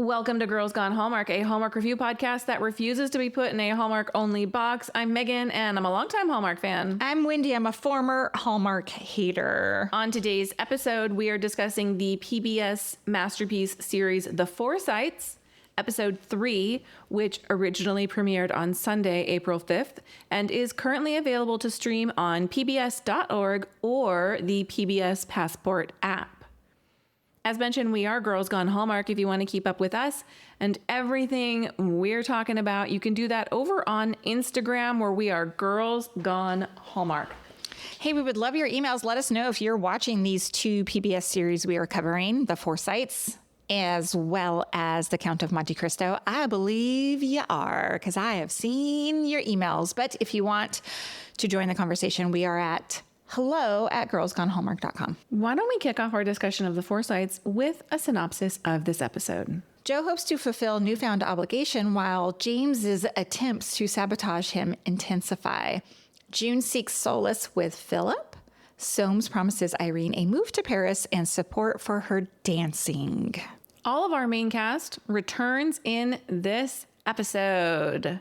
Welcome to Girls Gone Hallmark, a Hallmark review podcast that refuses to be put in a Hallmark-only box. I'm Megan, and I'm a longtime Hallmark fan. I'm Wendy. I'm a former Hallmark hater. On today's episode, we are discussing the PBS masterpiece series, The Forsytes, Episode 3, which originally premiered on Sunday, April 5th, and is currently available to stream on pbs.org or the PBS Passport app. As mentioned, we are Girls Gone Hallmark. If you want to keep up with us and everything we're talking about, you can do that over on Instagram, where we are Girls Gone Hallmark. Hey, we would love your emails. Let us know if you're watching these two PBS series we are covering, The Forsytes, as well as The Count of Monte Cristo. I believe you are, because I have seen your emails. But if you want to join the conversation, we are at hello@girlsgonehallmark.com. Why don't we kick off our discussion of The Forsytes with a synopsis of this episode? Joe hopes to fulfill newfound obligation while James's attempts to sabotage him intensify. June seeks solace with Philip. Soames promises Irene a move to Paris and support for her dancing. All of our main cast returns in this episode.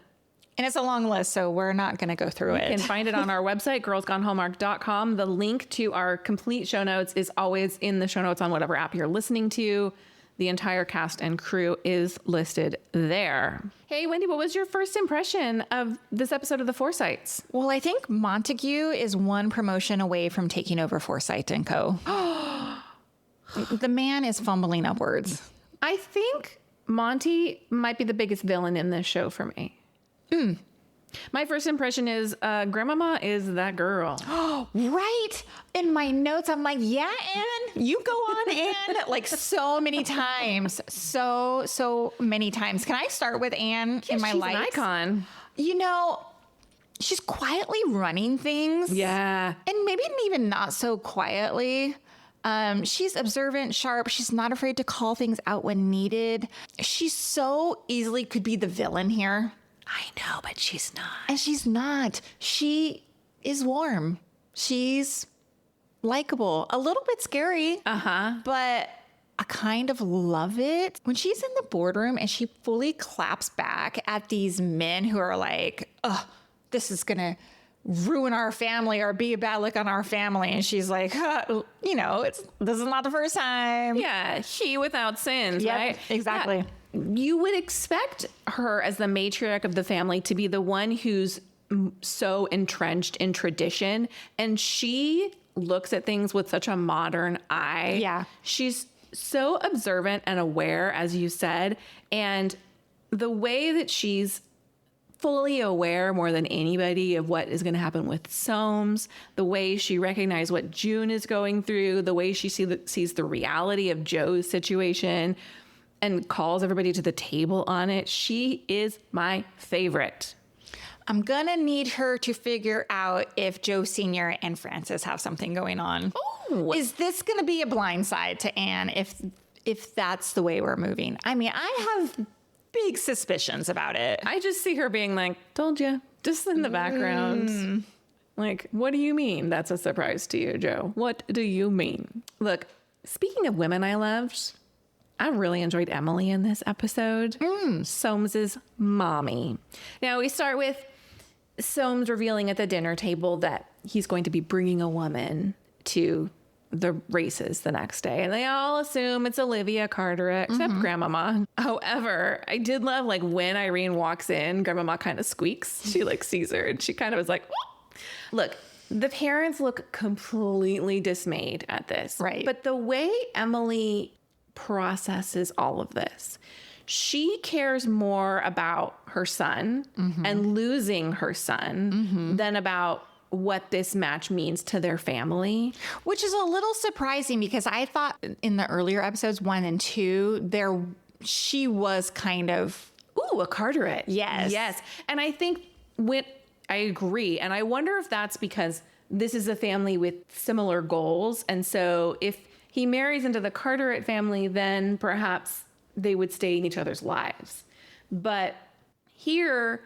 And it's a long list, so we're not going to go through it. You can find it on our website, girlsgonehallmark.com. The link to our complete show notes is always in the show notes on whatever app you're listening to. The entire cast and crew is listed there. Hey, Wendy, what was your first impression of this episode of The Forsytes? Well, I think Montague is one promotion away from taking over Forsyte Co. The man is fumbling upwards. I think Monty might be the biggest villain in this show for me. My first impression is Grandmama is that girl. Right. In my notes, I'm like, yeah, Anne, you go on, Anne. Like so many times. So many times. Can I start with Anne in my life? She's an icon. You know, she's quietly running things. Yeah. And maybe even not so quietly. She's observant, sharp. She's not afraid to call things out when needed. She so easily could be the villain here. I know, but she's not. And she's not. She is warm. She's likable. A little bit scary. But I kind of love it. When she's in the boardroom and she fully claps back at these men who are like, oh, this is going to ruin our family or be a bad look on our family. And she's like, you know, this is not the first time. Yeah, he without sins, Yep, right? exactly. Yeah. You would expect her as the matriarch of the family to be the one who's so entrenched in tradition. And she looks at things with such a modern eye. Yeah. She's so observant and aware, as you said. And the way that she's fully aware more than anybody of what is going to happen with Soames, the way she recognized what June is going through, the way she sees the reality of Joe's situation and calls everybody to the table on it. She is my favorite. I'm going to need her to figure out if Joe Sr. and Francis have something going on. Oh. Is this going to be a blindside to Anne if that's the way we're moving? I mean, I have big suspicions about it. I just see her being like, told you, just in the background. Like, what do you mean that's a surprise to you, Joe? What do you mean? Look, speaking of women I loved, I really enjoyed Emily in this episode. Soames' mommy. Now we start with Soames revealing at the dinner table that he's going to be bringing a woman to the races the next day. And they all assume it's Olivia Carteret, except Grandmama. However, I did love, like, when Irene walks in, Grandmama kind of squeaks. She, like, sees her and she kind of is like, oh. Look, the parents look completely dismayed at this. Right. But the way Emily processes all of this, she cares more about her son and losing her son than about what this match means to their family. Which is a little surprising because I thought in the earlier episodes 1 and 2, she was kind of, ooh, a Carteret. Yes. And I think I agree. And I wonder if that's because this is a family with similar goals. And so if he marries into the Carteret family, then perhaps they would stay in each other's lives. But here,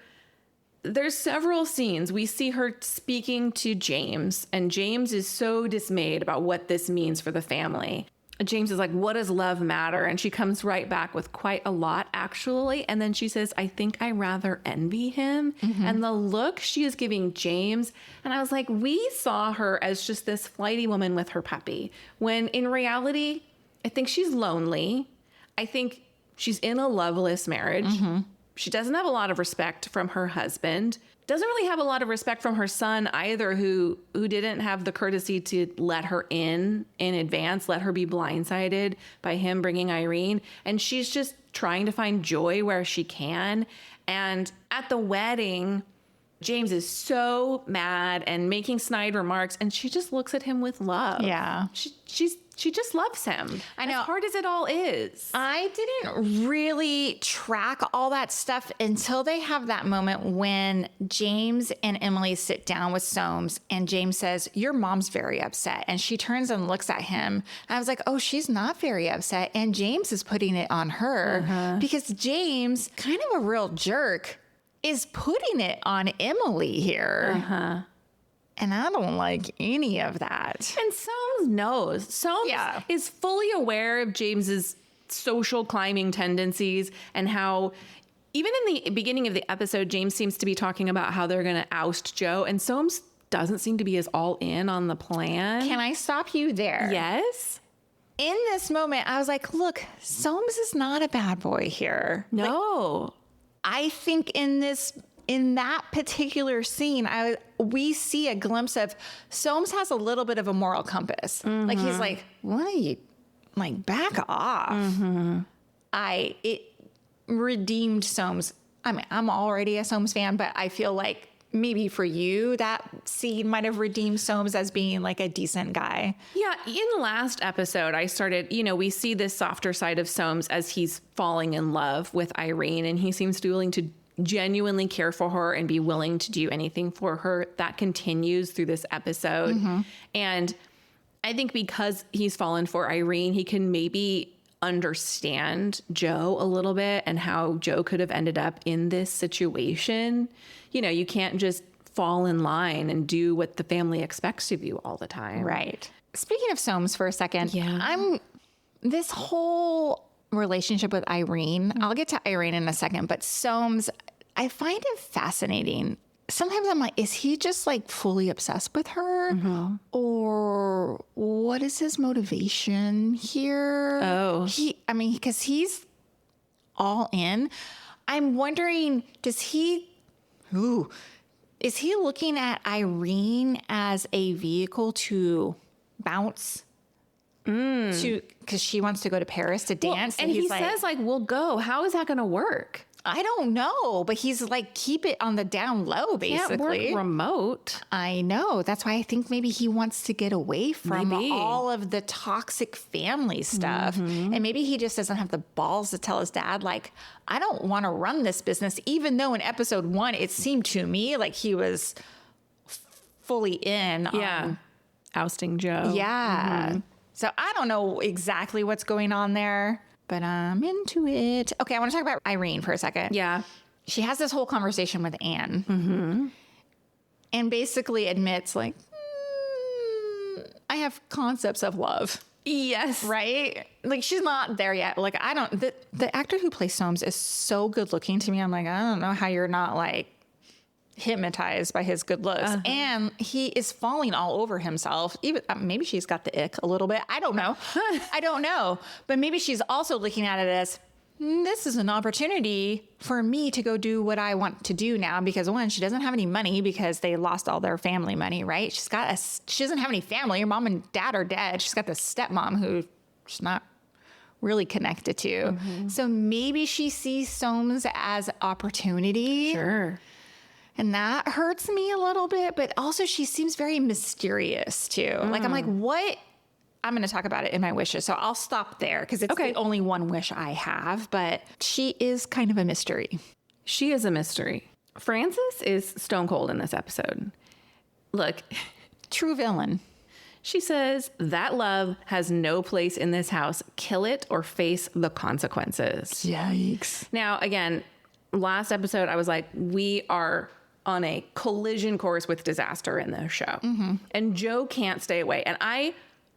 there's several scenes. We see her speaking to James, and James is so dismayed about what this means for the family. James is like, what does love matter? And she comes right back with quite a lot, actually. And then she says, I think I rather envy him. And the look she is giving James. And I was like, we saw her as just this flighty woman with her puppy. When in reality, I think she's lonely. I think she's in a loveless marriage. She doesn't have a lot of respect from her husband. Doesn't really have a lot of respect from her son either, who didn't have the courtesy to let her in advance, let her be blindsided by him bringing Irene. And she's just trying to find joy where she can. And at the wedding, James is so mad and making snide remarks, and she just looks at him with love. Yeah. She just loves him. I know. As hard as it all is. I didn't really track all that stuff until they have that moment when James and Emily sit down with Soames, and James says, your mom's very upset. And she turns and looks at him. And I was like, oh, she's not very upset. And James is putting it on her because James, kind of a real jerk, is putting it on Emily here. And I don't like any of that. And Soames knows. Soames is fully aware of James's social climbing tendencies and how even in the beginning of the episode, James seems to be talking about how they're going to oust Joe, and Soames doesn't seem to be as all in on the plan. Can I stop you there? Yes. In this moment, I was like, look, Soames is not a bad boy here. No. I think in that particular scene, we see a glimpse of Soames has a little bit of a moral compass. Like he's like, what are you, like, back off. It redeemed Soames. I mean, I'm already a Soames fan, but I feel like maybe for you, that scene might have redeemed Soames as being like a decent guy. Yeah. In last episode, I started, we see this softer side of Soames as he's falling in love with Irene, and he seems to be willing to genuinely care for her and be willing to do anything for her. That continues through this episode. And I think because he's fallen for Irene, he can maybe understand Joe a little bit and how Joe could have ended up in this situation. You can't just fall in line and do what the family expects of you all the time. Right. Speaking of Soames for a second, Yeah. This whole relationship with Irene, I'll get to Irene in a second, but Soames, I find it fascinating. Sometimes I'm like, is he just like fully obsessed with her? Or what is his motivation here? Oh. Because he's all in. I'm wondering, is he looking at Irene as a vehicle to bounce? Because she wants to go to Paris to dance. And he says, we'll go. How is that going to work? I don't know, but he's like, keep it on the down low, basically. Can't work remote. I know. That's why I think maybe he wants to get away from all of the toxic family stuff. And maybe he just doesn't have the balls to tell his dad, like, I don't want to run this business, even though in episode 1, it seemed to me like he was fully in on ousting Joe. Yeah. So I don't know exactly what's going on there, but I'm into it. Okay, I want to talk about Irene for a second. Yeah. She has this whole conversation with Anne and basically admits, like, I have concepts of love. Yes. Right? Like, she's not there yet. Like, the actor who plays Soames is so good looking to me. I'm like, I don't know how you're not, like, hypnotized by his good looks. And he is falling all over himself. Even maybe she's got the ick a little bit. I don't know. I don't know. But maybe she's also looking at it as, this is an opportunity for me to go do what I want to do now, because one, she doesn't have any money because they lost all their family money, right? She doesn't have any family. Her mom and dad are dead. She's got this stepmom who she's not really connected to. So maybe she sees Soames as opportunity. Sure. And that hurts me a little bit, but also she seems very mysterious too. Like, I'm like, what? I'm going to talk about it in my wishes. So I'll stop there because it's the only one wish I have, but she is kind of a mystery. She is a mystery. Frances is stone cold in this episode. Look, True villain. she says that love has no place in this house. Kill it or face the consequences. Yikes. Now, again, last episode, I was like, we are on a collision course with disaster in this show. And Joe can't stay away. And I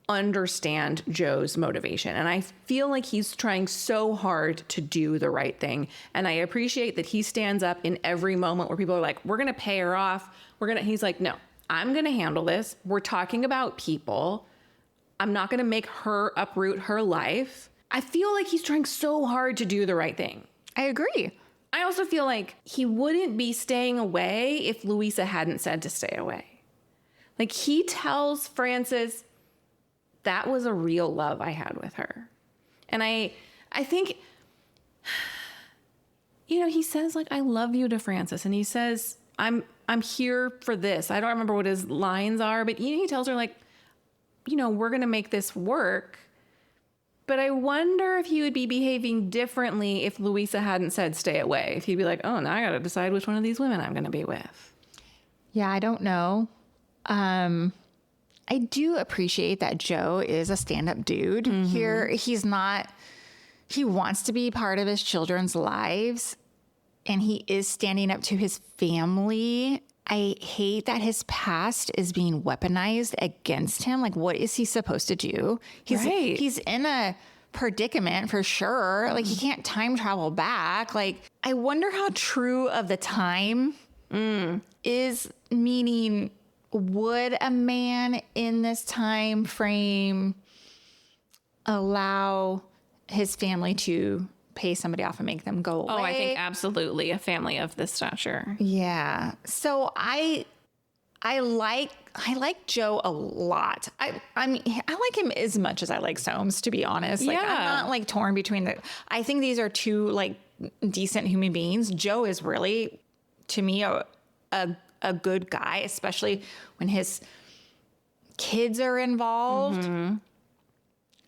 understand Joe's motivation. And I feel like he's trying so hard to do the right thing. And I appreciate that he stands up in every moment where people are like, we're going to pay her off. He's like, no, I'm going to handle this. We're talking about people. I'm not going to make her uproot her life. I feel like he's trying so hard to do the right thing. I agree. I also feel like he wouldn't be staying away if Louisa hadn't said to stay away. Like, he tells Frances, that was a real love I had with her. And I think, you know, he says, like, I love you to Frances. And he says, I'm here for this. I don't remember what his lines are, but he tells her, like, you know, we're going to make this work. But I wonder if he would be behaving differently if Louisa hadn't said stay away. If he'd be like, oh, now I got to decide which one of these women I'm going to be with. Yeah, I don't know. I do appreciate that Joe is a stand-up dude here. He wants to be part of his children's lives, and he is standing up to his family. I hate that his past is being weaponized against him. Like, what is he supposed to do? He's in a predicament for sure. Like, he can't time travel back. Like, I wonder how true of the time is, meaning, would a man in this time frame allow his family to pay somebody off and make them go away? Oh, I think absolutely. A family of this stature. Yeah. So I like Joe a lot. I mean, I like him as much as I like Soames, to be honest. Like, I'm not like torn between I think these are two like decent human beings. Joe is really, to me, a good guy, especially when his kids are involved.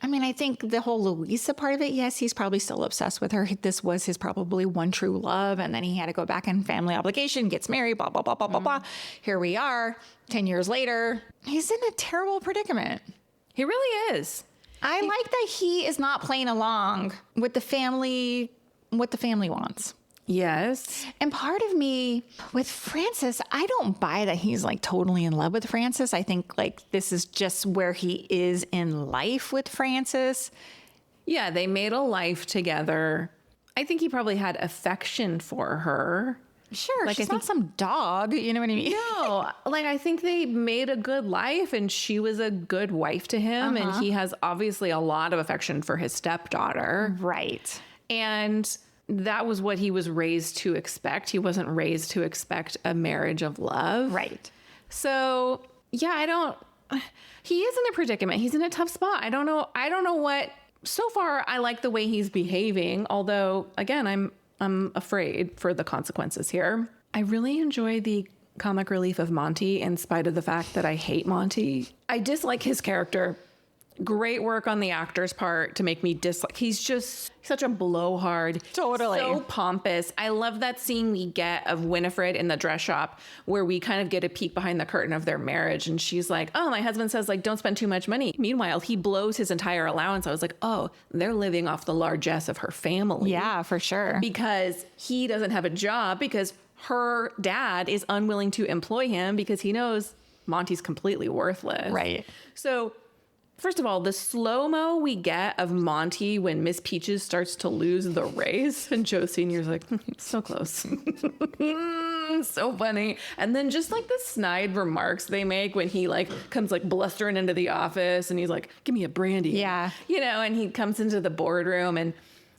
I mean, I think the whole Louisa part of it, yes, he's probably still obsessed with her. This was his probably one true love. And then he had to go back in family obligation, gets married, blah, blah, blah, blah, blah, blah. Here we are, 10 years later. He's in a terrible predicament. He really is. I like that he is not playing along with the family, what the family wants. Yes. And part of me with Frances, I don't buy that he's like totally in love with Frances. I think like this is just where he is in life with Frances. Yeah, they made a life together. I think he probably had affection for her. Sure, like, she's not some dog, you know what I mean? No, like, I think they made a good life and she was a good wife to him. And he has obviously a lot of affection for his stepdaughter. Right. And that was what he was raised to expect. He wasn't raised to expect a marriage of love. Right. So, yeah, he is in a predicament. He's in a tough spot. I don't know what, so far I like the way he's behaving. Although, again, I'm afraid for the consequences here. I really enjoy the comic relief of Monty in spite of the fact that I hate Monty. I dislike his character. Great work on the actor's part to make me dislike. He's just such a blowhard. Totally. So pompous. I love that scene we get of Winifred in the dress shop where we kind of get a peek behind the curtain of their marriage. And she's like, oh, my husband says, like, don't spend too much money. Meanwhile, he blows his entire allowance. I was like, oh, they're living off the largesse of her family. Yeah, for sure. Because he doesn't have a job because her dad is unwilling to employ him because he knows Monty's completely worthless. Right. So, first of all, the slow-mo we get of Monty when Miss Peaches starts to lose the race and Joe Sr.'s like, so close. So funny. And then just like the snide remarks they make when he like comes like blustering into the office and he's like, give me a brandy. Yeah. You know, and he comes into the boardroom and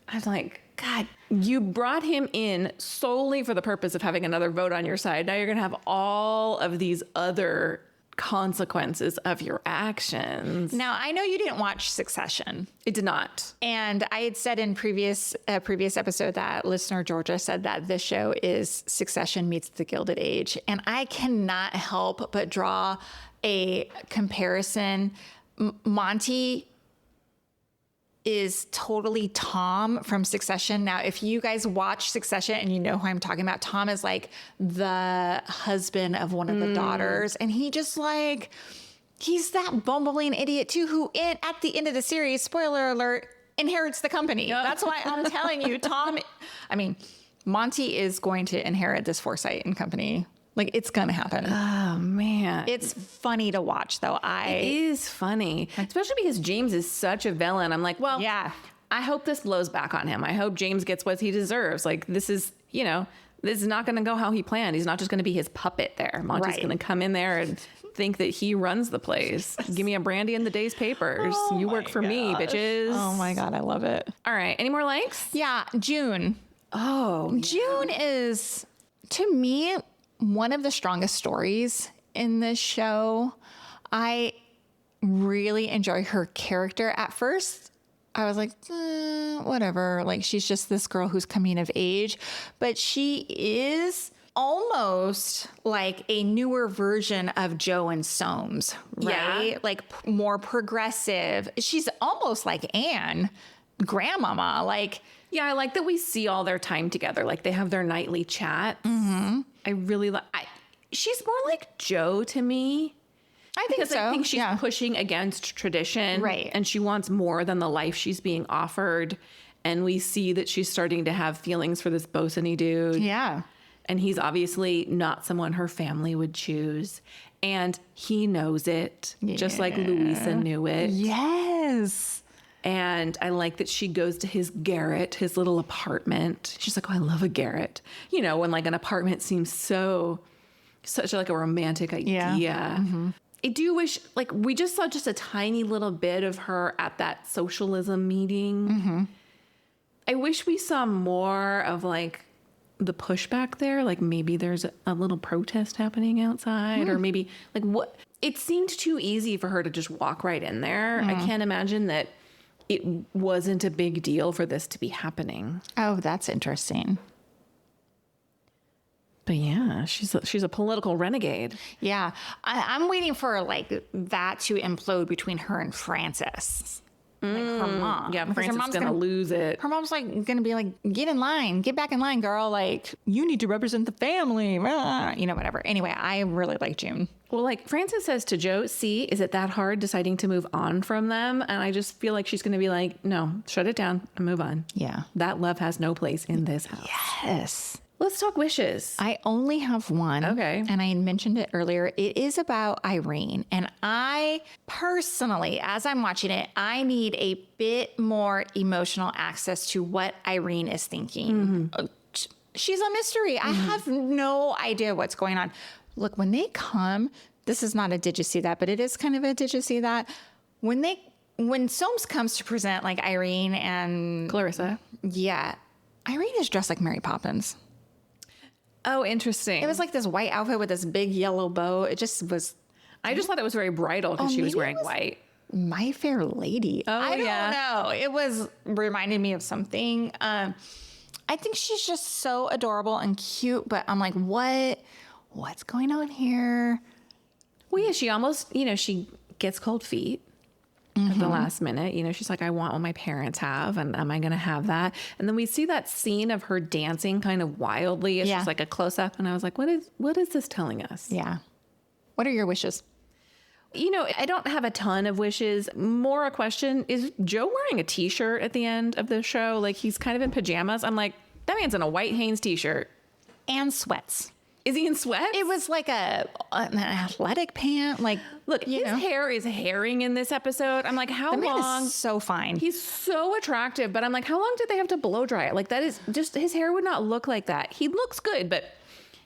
I was like, God, you brought him in solely for the purpose of having another vote on your side. Now you're going to have all of these other consequences of your actions. Now, I know you didn't watch Succession. It did not. And I had said in previous episode that listener Georgia said that this show is Succession meets The Gilded Age. And I cannot help but draw a comparison. Monty is totally Tom from Succession. Now, if you guys watch Succession and you know who I'm talking about, Tom is like the husband of one of the daughters. And he just like, he's that bumbling idiot too, who at the end of the series, spoiler alert, inherits the company. Yep. That's why I'm telling you, Monty is going to inherit this Forsyte and Company Like, it's going to happen. Oh, man. It's funny to watch, though. It is funny, especially because James is such a villain. I'm like, well, Yeah. I hope this blows back on him. I hope James gets what he deserves. Like, this is, this is not going to go how he planned. He's not just going to be his puppet there. Monty's Right. going to come in there and think that he runs the place. Give me a Brandy in the Day's papers. Oh You work for me, bitches. Oh, my God. I love it. All right. Any more likes? Yeah. June. Oh, June is, to me, one of the strongest stories in this show. I really enjoy her character. At first, I was like, whatever. Like, she's just this girl who's coming of age. But she is almost like a newer version of Jo and Soames, right? Yeah. Like, more progressive. She's almost like Anne, grandmama. Like, yeah. I like that we see all their time together. Like, they have their nightly chat. Mm-hmm. I really like. She's more like Jo to me. I think Because so. I think she's yeah. pushing against tradition. Right. And she wants more than the life she's being offered. And we see that she's starting to have feelings for this Bosun-y dude. Yeah. And he's obviously not someone her family would choose. And he knows it, just like Louisa knew it. Yes. And I like that she goes to his garret, his little apartment. She's like, oh, I love a garret. When like an apartment seems such like a romantic idea. Yeah. Mm-hmm. I do wish, like, we just saw just a tiny little bit of her at that socialism meeting. Mm-hmm. I wish we saw more of like the pushback there. Like maybe there's a little protest happening outside or maybe like what it seemed too easy for her to just walk right in there. I can't imagine that it wasn't a big deal for this to be happening. Oh, that's interesting. But yeah, she's a political renegade. Yeah. I'm waiting for like that to implode between her and Frances. Like her mom. Yeah, Because her Frances mom's gonna lose it. Her mom's like going to be like, get in line, get back in line, girl. Like, you need to represent the family. Whatever. Anyway, I really like June. Well, like Frances says to Jo, see, is it that hard deciding to move on from them? And I just feel like she's going to be like, no, shut it down and move on. Yeah. That love has no place in this house. Yes. Let's talk wishes. I only have one. Okay. And I mentioned it earlier. It is about Irene. And I personally, as I'm watching it, I need a bit more emotional access to what Irene is thinking. She's a mystery. I have no idea what's going on. Look, when they come, this is not a did you see that, but it is kind of a did you see that? When Soames comes to present like Irene and Clarissa. yeah, Irene is dressed like Mary Poppins. Oh, interesting. It was like this white outfit with this big yellow bow. It just was I just thought it was very bridal because she was maybe it wearing was- white. My Fair Lady. Oh, I don't yeah. know. It was reminded me of something. I think she's just so adorable and cute, but I'm like, what's going on here? Well, yeah, she almost, she gets cold feet at the last minute. She's like, I want what my parents have, and am I going to have that? And then we see that scene of her dancing kind of wildly. It's Yeah. just like a close up, and I was like, what is this telling us? Yeah. What are your wishes? I don't have a ton of wishes. More a question, is Jo wearing a t-shirt at the end of the show? Like he's kind of in pajamas. I'm like, that man's in a white Hanes t-shirt. And sweats. Is he in sweats? It was like an athletic pant. Like, Look, his hair is herring in this episode. I'm like, how the man long? is so fine. He's so attractive, but I'm like, how long did they have to blow dry it? Like that is just, his hair would not look like that. He looks good, but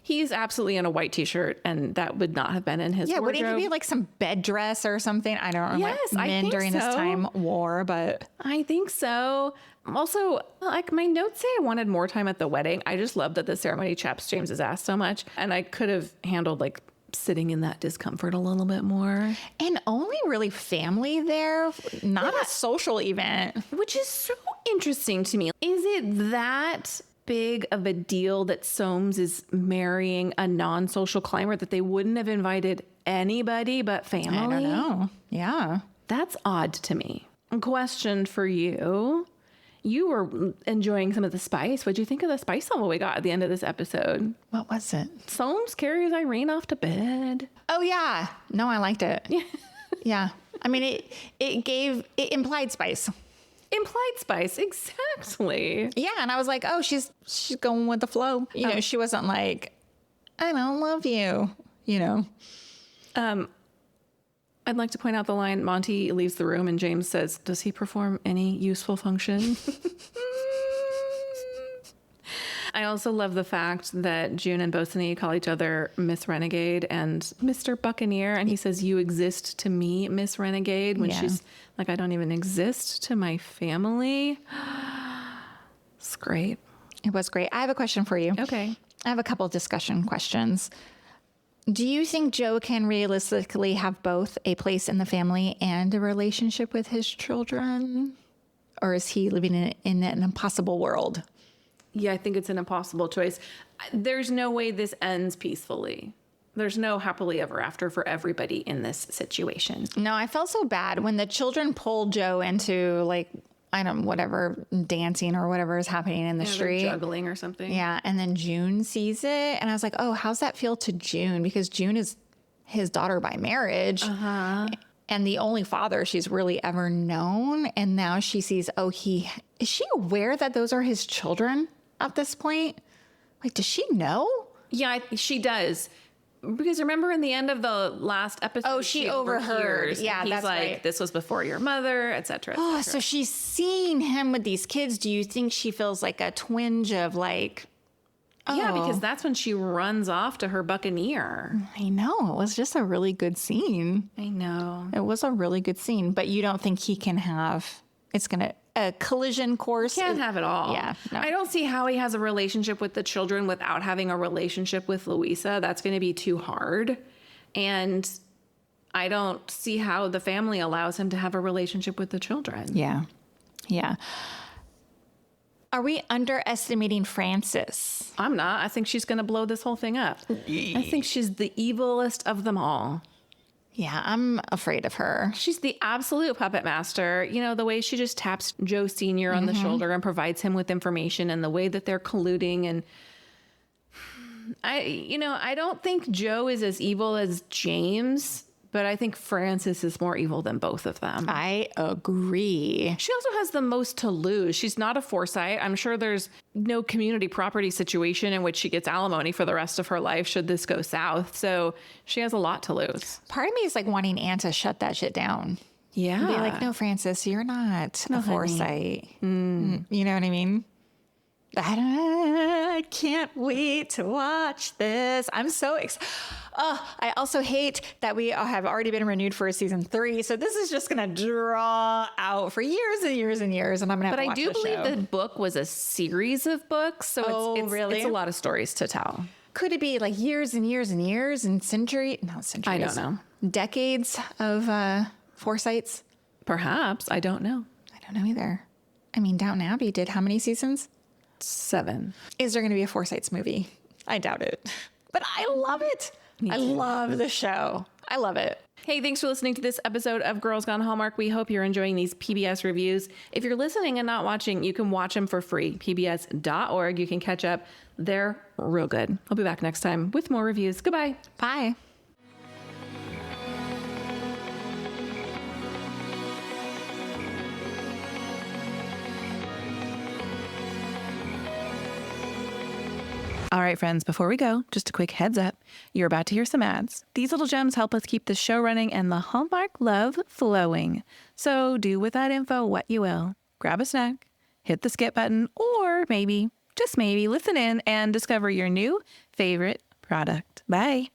he's absolutely in a white t-shirt, and that would not have been in his wardrobe. Wouldn't it be like some bed dress or something? I don't know. Yes, what I men think during this so. time wore, but I think so. Also, like my notes say I wanted more time at the wedding. I just love that the ceremony chaps James's ass so much. And I could have handled like sitting in that discomfort a little bit more. and only really family there, not a social event. Which is so interesting to me. Is it that big of a deal that Soames is marrying a non-social climber that they wouldn't have invited anybody but family? I don't know. Yeah. That's odd to me. Question for you. You were enjoying some of the spice. What'd you think of the spice level we got at the end of this episode? What was it? Soames carries Irene off to bed. Oh yeah. No, I liked it. Yeah. I mean, it implied spice. Implied spice, exactly. Yeah, and I was like, oh, she's going with the flow. She wasn't like, I don't love you, you know. I'd like to point out the line, Monty leaves the room and James says, does he perform any useful function? I also love the fact that June and Bossini call each other Miss Renegade and Mr. Buccaneer. And he says, you exist to me, Miss Renegade, when she's like, I don't even exist to my family. It's great. It was great. I have a question for you. Okay. I have a couple of discussion questions. Do you think Joe can realistically have both a place in the family and a relationship with his children? Or is he living in an impossible world? Yeah, I think it's an impossible choice. There's no way this ends peacefully. There's no happily ever after for everybody in this situation. No, I felt so bad when the children pulled Joe into, like, I don't know, whatever, dancing or whatever is happening in the street. Juggling or something. Yeah. And then June sees it. And I was like, oh, how's that feel to June? Because June is his daughter by marriage. And the only father she's really ever known. And now she sees, is she aware that those are his children at this point? Like, does she know? Yeah, she does. Because remember in the end of the last episode, she overheard. Yeah, he's that's like, right. This was before your mother, etc. Oh, so she's seeing him with these kids. Do you think she feels like a twinge of like, yeah, because that's when she runs off to her buccaneer. I know. It was just a really good scene. I know. It was a really good scene, but you don't think he can have, a collision course? Can't have it all. Yeah. No. I don't see how he has a relationship with the children without having a relationship with Louisa. That's going to be too hard. And I don't see how the family allows him to have a relationship with the children. Yeah. Yeah. Are we underestimating Frances? I'm not. I think she's going to blow this whole thing up. I think she's the evilest of them all. Yeah, I'm afraid of her. She's the absolute puppet master. You know, the way she just taps Joe Sr. on the shoulder and provides him with information, and the way that they're colluding. And I don't think Joe is as evil as James, but I think Frances is more evil than both of them. I agree. She also has the most to lose. She's not a Forsyte. I'm sure there's no community property situation in which she gets alimony for the rest of her life should this go south. So she has a lot to lose. Part of me is like wanting Anne to shut that shit down. Yeah. And be like, no, Frances, you're not a Forsyte. You know what I mean? I can't wait to watch this. I'm so excited. I also hate that we have already been renewed for season 3. So this is just going to draw out for years and years and years. And I'm going to have to watch the show. But I do believe the book was a series of books. So really? It's a lot of stories to tell. Could it be like years and years and years and centuries? I don't know. Decades of Forsytes? Perhaps. I don't know. I don't know either. I mean, Downton Abbey did how many seasons? 7. Is there going to be a Forsytes movie? I doubt it. But I love it. I love the show. I love it. Hey, thanks for listening to this episode of Girls Gone Hallmark. We hope you're enjoying these PBS reviews. If you're listening and not watching, you can watch them for free. PBS.org. You can catch up. They're real good. I'll be back next time with more reviews. Goodbye. Bye. All right, friends, before we go, just a quick heads up. You're about to hear some ads. These little gems help us keep the show running and the Hallmark love flowing. So do with that info what you will. Grab a snack, hit the skip button, or maybe, just maybe, listen in and discover your new favorite product. Bye.